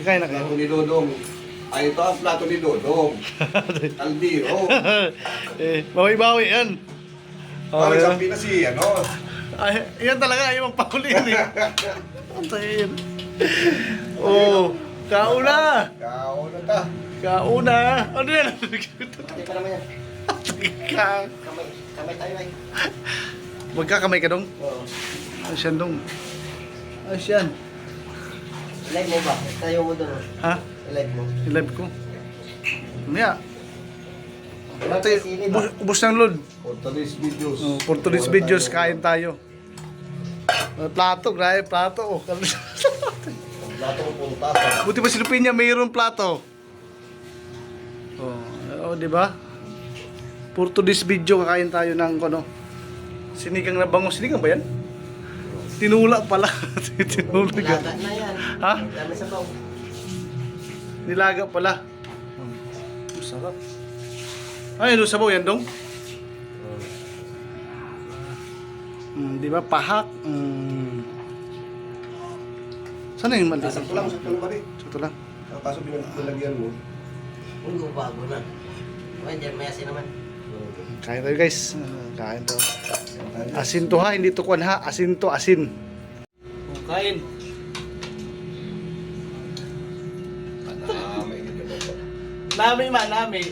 Kakain na kayo. Plato ni Dodong. Ay, ito ang plato ni Dodong. Kaldero. Bawi-bawi yan. Oh, yan. isang pinasi, ano? Ay, yan talaga, ayaw magpakulin eh. Antayin. Oh, kauna. Kauna ta. Kauna. Ano yan? Hindi pa naman yan. Ka. Kamay tayo ay. Magkakamay ka dong? Oo. Asyan dong. Asyan. Live mo ba? Tayo mo doon. Ha? Live mo. I-live ko. Mamaya. Ubus ng load. Portuguese videos. Oh, Portuguese videos, kain tayo. Plato, grabe, plato. Oh. Plato ko punta. Buti ba si Lupin niya mayroon plato? Oh, di ba? Portuguese video, kakain tayo ng ano. Sinigang na bango. Sinigang ba yan? Tinula pala. Tinula. Laga na yan. Ha? Dami sa baw. Nilaga pala. Sarap. Ay, ano sabaw yan dong? Di ba? Pahak. Sana yung mali? Sakto lang ba rin? Sakto lang. Kaso pinalagyan mo. Uy, bago na. Okay, dyan may asin naman. Kain tayo guys. Kain to. Asin to ha, hindi to kwan ha. Asin to, asin. Kain. May ganito. Nami man, nami.